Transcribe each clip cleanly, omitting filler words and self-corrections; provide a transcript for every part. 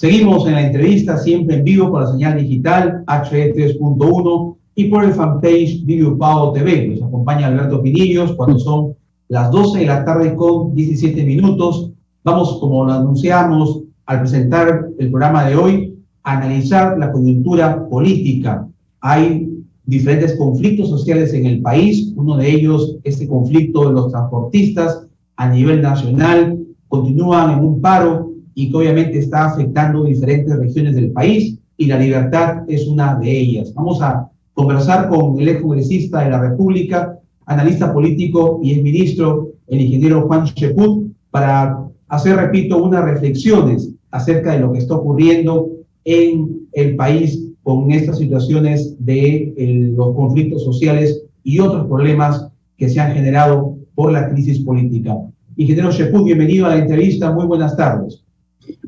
Seguimos en la entrevista, siempre en vivo por la señal digital HD 3.1 y por el fanpage Video Pau TV. Nos acompaña Alberto Pinillos cuando son las 12 de la tarde con 17 minutos. Vamos, como lo anunciamos al presentar el programa de hoy, a analizar la coyuntura política. Hay diferentes conflictos sociales en el país. Uno de ellos, este conflicto de los transportistas a nivel nacional, continúan en un paro y que obviamente está afectando diferentes regiones del país, y la libertad es una de ellas. Vamos a conversar con el ex congresista de la República, analista político y exministro, el ingeniero Juan Cheput, para hacer, repito, unas reflexiones acerca de lo que está ocurriendo en el país con estas situaciones de los conflictos sociales y otros problemas que se han generado por la crisis política. Ingeniero Cheput, bienvenido a la entrevista. Muy buenas tardes.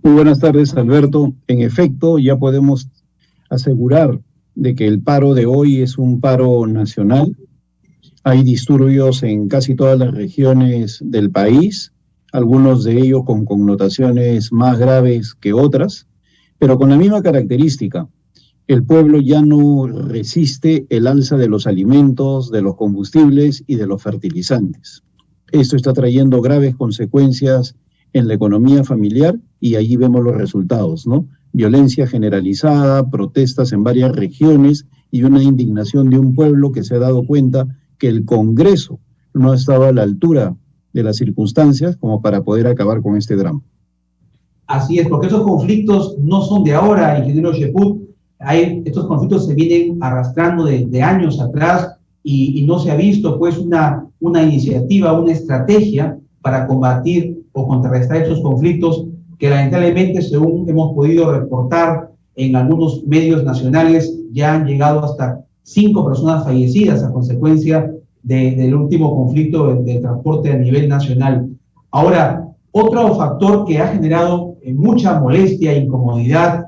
Muy buenas tardes, Alberto. En efecto, ya podemos asegurar de que el paro de hoy es un paro nacional. Hay disturbios en casi todas las regiones del país, algunos de ellos con connotaciones más graves que otras, pero con la misma característica. El pueblo ya no resiste el alza de los alimentos, de los combustibles y de los fertilizantes. Esto está trayendo graves consecuencias en la economía familiar y allí vemos los resultados, ¿no? Violencia generalizada, protestas en varias regiones y una indignación de un pueblo que se ha dado cuenta que el Congreso no ha estado a la altura de las circunstancias como para poder acabar con este drama. Así es, porque esos conflictos no son de ahora, ingeniero Cheput. Estos conflictos se vienen arrastrando de años atrás y no se ha visto pues una iniciativa, una estrategia para combatir o contrarrestar estos conflictos que lamentablemente, según hemos podido reportar en algunos medios nacionales, ya han llegado hasta 5 personas fallecidas a consecuencia del último conflicto de transporte a nivel nacional. Ahora, otro factor que ha generado mucha molestia e incomodidad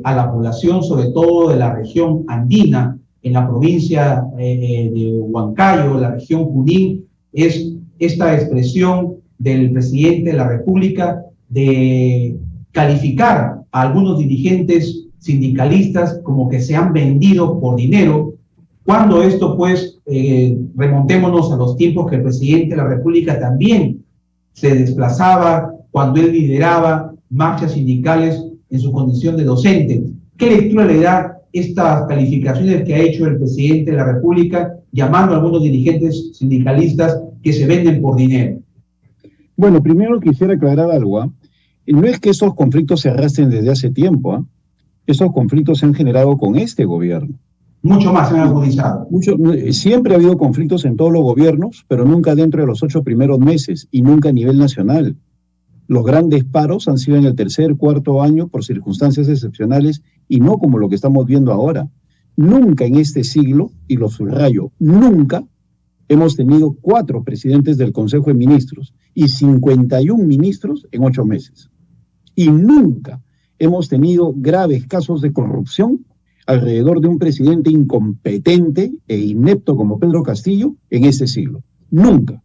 a la población, sobre todo de la región andina, en la provincia de Huancayo, la región Junín, es esta expresión del presidente de la República de calificar a algunos dirigentes sindicalistas como que se han vendido por dinero, cuando esto pues, remontémonos a los tiempos que el presidente de la República también se desplazaba cuando él lideraba marchas sindicales en su condición de docente. ¿Qué lectura le da estas calificaciones que ha hecho el presidente de la República, llamando a algunos dirigentes sindicalistas que se venden por dinero? Bueno, primero quisiera aclarar algo. No es que esos conflictos se arrastren desde hace tiempo. Esos conflictos se han generado con este gobierno. Mucho más se han agudizado. Siempre ha habido conflictos en todos los gobiernos, pero nunca dentro de los 8 primeros meses y nunca a nivel nacional. Los grandes paros han sido en el tercer, cuarto año por circunstancias excepcionales y no como lo que estamos viendo ahora. Nunca en este siglo, y lo subrayo, nunca hemos tenido 4 presidentes del Consejo de Ministros y 51 ministros en 8 meses. Y nunca hemos tenido graves casos de corrupción alrededor de un presidente incompetente e inepto como Pedro Castillo en este siglo. Nunca.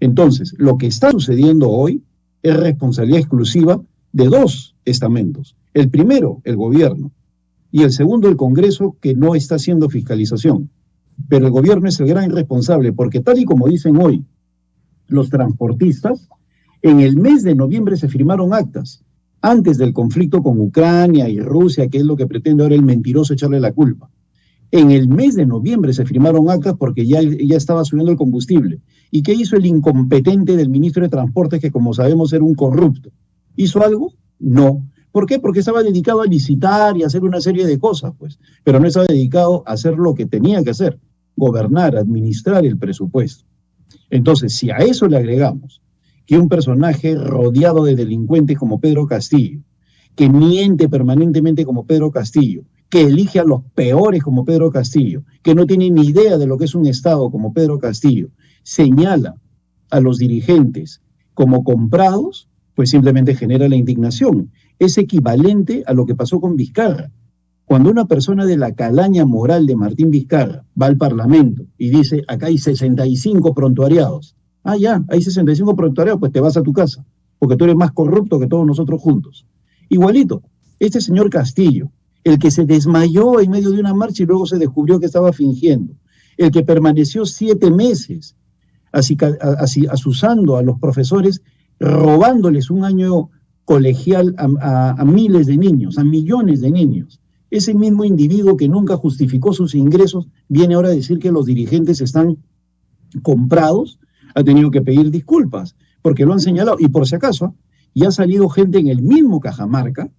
Entonces, lo que está sucediendo hoy es responsabilidad exclusiva de 2 estamentos. El primero, el gobierno, y el segundo, el Congreso, que no está haciendo fiscalización. Pero el gobierno es el gran responsable, porque tal y como dicen hoy los transportistas, en el mes de noviembre se firmaron actas, antes del conflicto con Ucrania y Rusia, que es lo que pretende ahora el mentiroso echarle la culpa. En el mes de noviembre se firmaron actas porque ya estaba subiendo el combustible. ¿Y qué hizo el incompetente del ministro de Transportes, que como sabemos era un corrupto? ¿Hizo algo? No. ¿Por qué? Porque estaba dedicado a licitar y a hacer una serie de cosas, pues. Pero no estaba dedicado a hacer lo que tenía que hacer, gobernar, administrar el presupuesto. Entonces, si a eso le agregamos que un personaje rodeado de delincuentes como Pedro Castillo, que miente permanentemente como Pedro Castillo, que elige a los peores como Pedro Castillo, que no tiene ni idea de lo que es un Estado como Pedro Castillo, señala a los dirigentes como comprados, pues simplemente genera la indignación. Es equivalente a lo que pasó con Vizcarra. Cuando una persona de la calaña moral de Martín Vizcarra va al Parlamento y dice, acá hay 65 prontuariados. Ya, hay 65 prontuariados, pues te vas a tu casa, porque tú eres más corrupto que todos nosotros juntos. Igualito, este señor Castillo, el que se desmayó en medio de una marcha y luego se descubrió que estaba fingiendo, el que permaneció 7 meses así, asusando a los profesores, robándoles un año colegial a miles de niños, a millones de niños. Ese mismo individuo que nunca justificó sus ingresos viene ahora a decir que los dirigentes están comprados, ha tenido que pedir disculpas, porque lo han señalado. Y por si acaso, ya ha salido gente en el mismo Cajamarca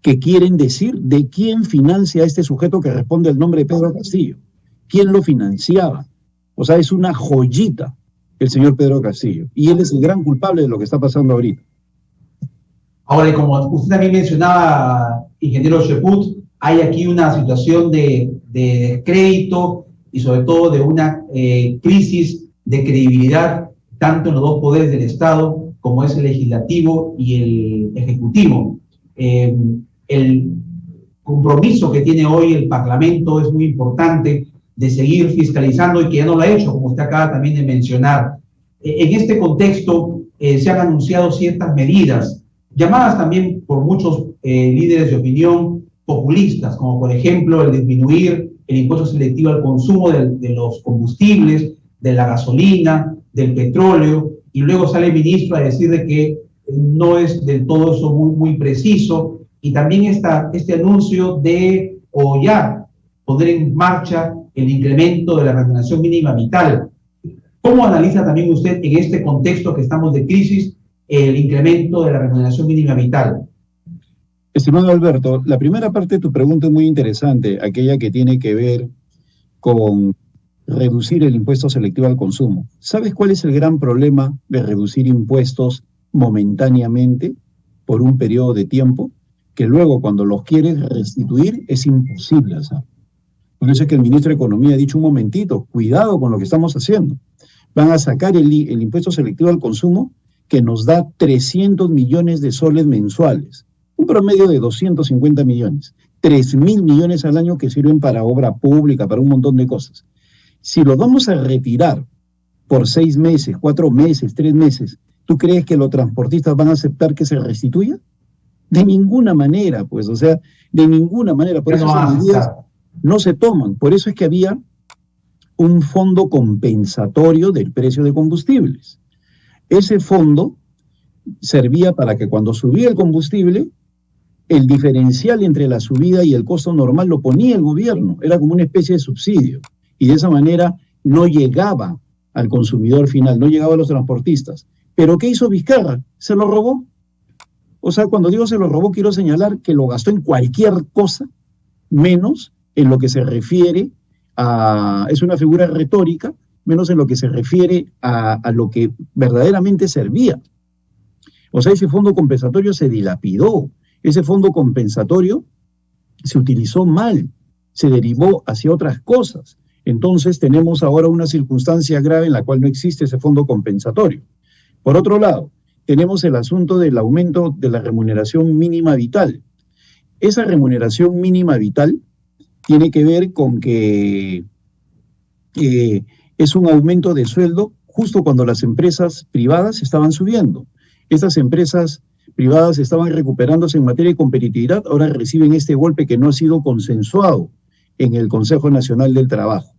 que quieren decir de quién financia a este sujeto que responde al nombre de Pedro Castillo. ¿Quién lo financiaba? O sea, es una joyita el señor Pedro Castillo. Y él es el gran culpable de lo que está pasando ahorita. Ahora, como usted también mencionaba, ingeniero Cheput, hay aquí una situación de crédito y sobre todo de una crisis de credibilidad, tanto en los dos poderes del Estado, como es el legislativo y el ejecutivo. El compromiso que tiene hoy el Parlamento es muy importante de seguir fiscalizando y que ya no lo ha hecho, como usted acaba también de mencionar. En este contexto se han anunciado ciertas medidas, llamadas también por muchos líderes de opinión populistas, como por ejemplo el disminuir el impuesto selectivo al consumo de los combustibles, de la gasolina, del petróleo, y luego sale el ministro a decir de que no es del todo eso muy preciso, y también este anuncio de, o ya, poner en marcha el incremento de la remuneración mínima vital. ¿Cómo analiza también usted en este contexto que estamos de crisis el incremento de la remuneración mínima vital? Estimado Alberto, la primera parte de tu pregunta es muy interesante, aquella que tiene que ver con reducir el impuesto selectivo al consumo. ¿Sabes cuál es el gran problema de reducir impuestos momentáneamente por un periodo de tiempo? Que luego cuando los quieres restituir es imposible, ¿sabes? Por eso es que el ministro de Economía ha dicho un momentito, cuidado con lo que estamos haciendo. Van a sacar el impuesto selectivo al consumo que nos da 300 millones de soles mensuales, un promedio de 250 millones, 3.000 millones al año que sirven para obra pública, para un montón de cosas. Si los vamos a retirar por 6 meses, 4 meses, 3 meses, ¿tú crees que los transportistas van a aceptar que se restituya? De ninguna manera, pues, o sea, de ninguna manera. Por eso esas medidas no se toman. Por eso es que había un fondo compensatorio del precio de combustibles. Ese fondo servía para que cuando subía el combustible, el diferencial entre la subida y el costo normal lo ponía el gobierno. Era como una especie de subsidio. Y de esa manera no llegaba al consumidor final, no llegaba a los transportistas. ¿Pero qué hizo Vizcarra? Se lo robó. O sea, cuando digo se lo robó, quiero señalar que lo gastó en cualquier cosa, menos en lo que se refiere a... Es una figura retórica, menos en lo que se refiere a lo que verdaderamente servía. O sea, ese fondo compensatorio se dilapidó. Ese fondo compensatorio se utilizó mal, se derivó hacia otras cosas. Entonces tenemos ahora una circunstancia grave en la cual no existe ese fondo compensatorio. Por otro lado, tenemos el asunto del aumento de la remuneración mínima vital. Esa remuneración mínima vital tiene que ver con que es un aumento de sueldo justo cuando las empresas privadas estaban subiendo. Estas empresas privadas estaban recuperándose en materia de competitividad, ahora reciben este golpe que no ha sido consensuado en el Consejo Nacional del Trabajo.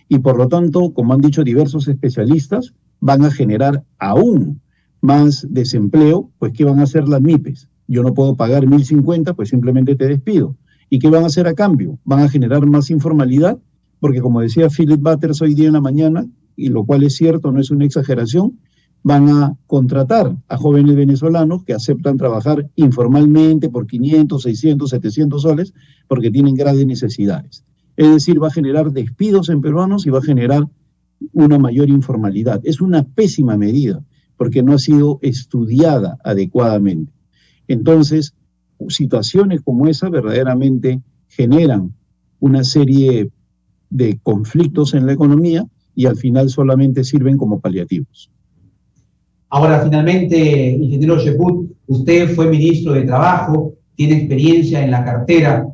Y por lo tanto, como han dicho diversos especialistas, van a generar aún más desempleo. Pues ¿qué van a hacer las MIPES? Yo no puedo pagar 1.050, pues simplemente te despido. ¿Y qué van a hacer a cambio? Van a generar más informalidad, porque como decía Philip Butters hoy día en la mañana, y lo cual es cierto, no es una exageración, van a contratar a jóvenes venezolanos que aceptan trabajar informalmente por 500, 600, 700 soles, porque tienen graves necesidades. Es decir, va a generar despidos en peruanos y va a generar una mayor informalidad. Es una pésima medida, porque no ha sido estudiada adecuadamente. Entonces, situaciones como esa verdaderamente generan una serie de conflictos en la economía y al final solamente sirven como paliativos. Ahora, finalmente, ingeniero Cheput, usted fue ministro de Trabajo, tiene experiencia en la cartera.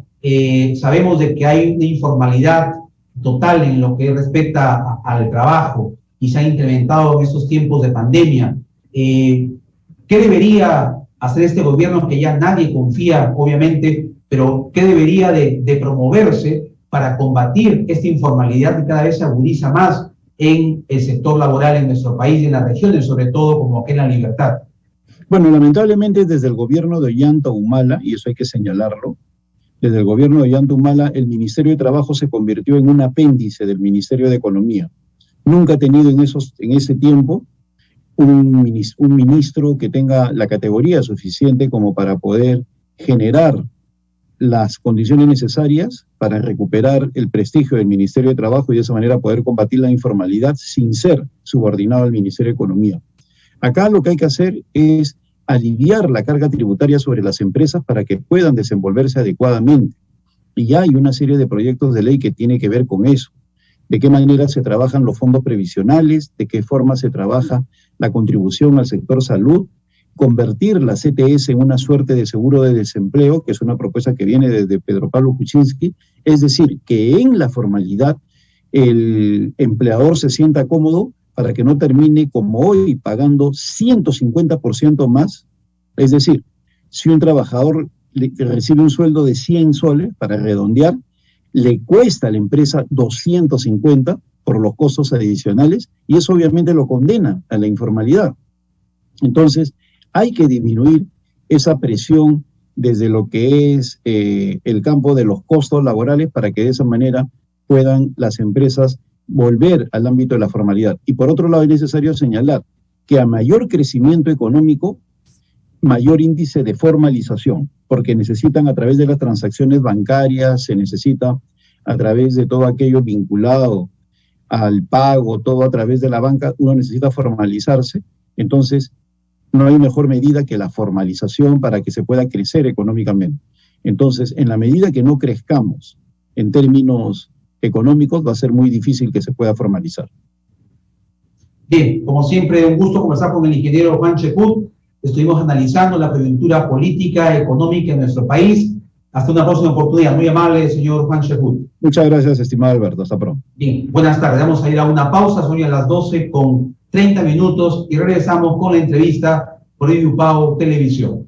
Sabemos de que hay una informalidad total en lo que respecta al trabajo y se ha incrementado en estos tiempos de pandemia. ¿Qué debería hacer este gobierno que ya nadie confía, obviamente, pero qué debería de promoverse para combatir esta informalidad que cada vez se agudiza más en el sector laboral en nuestro país y en las regiones, sobre todo como aquí en La Libertad? Bueno, lamentablemente desde el gobierno de Ollanta Humala, y eso hay que señalarlo, desde el gobierno de Ollanta Humala, el Ministerio de Trabajo se convirtió en un apéndice del Ministerio de Economía. Nunca ha tenido en ese tiempo un ministro que tenga la categoría suficiente como para poder generar las condiciones necesarias para recuperar el prestigio del Ministerio de Trabajo y de esa manera poder combatir la informalidad sin ser subordinado al Ministerio de Economía. Acá lo que hay que hacer es aliviar la carga tributaria sobre las empresas para que puedan desenvolverse adecuadamente. Y ya hay una serie de proyectos de ley que tiene que ver con eso. De qué manera se trabajan los fondos previsionales, de qué forma se trabaja la contribución al sector salud, convertir la CTS en una suerte de seguro de desempleo, que es una propuesta que viene desde Pedro Pablo Kuczynski, es decir, que en la formalidad el empleador se sienta cómodo para que no termine como hoy pagando 150% más. Es decir, si un trabajador recibe un sueldo de 100 soles, para redondear, le cuesta a la empresa 250 por los costos adicionales y eso obviamente lo condena a la informalidad. Entonces, hay que disminuir esa presión desde lo que es el campo de los costos laborales para que de esa manera puedan las empresas volver al ámbito de la formalidad. Y por otro lado es necesario señalar que a mayor crecimiento económico, mayor índice de formalización, porque necesitan a través de las transacciones bancarias, se necesita a través de todo aquello vinculado al pago, todo a través de la banca, uno necesita formalizarse. Entonces, no hay mejor medida que la formalización para que se pueda crecer económicamente. Entonces, en la medida que no crezcamos en términos económicos, va a ser muy difícil que se pueda formalizar. Bien, como siempre, un gusto conversar con el ingeniero Juan Cheput. Estuvimos analizando la coyuntura política, económica en nuestro país. Hasta una próxima oportunidad. Muy amable, señor Juan Cheput. Muchas gracias, estimado Alberto. Hasta pronto. Bien, buenas tardes. Vamos a ir a una pausa. Son ya las 12:30 y regresamos con la entrevista por IDUPAO Televisión.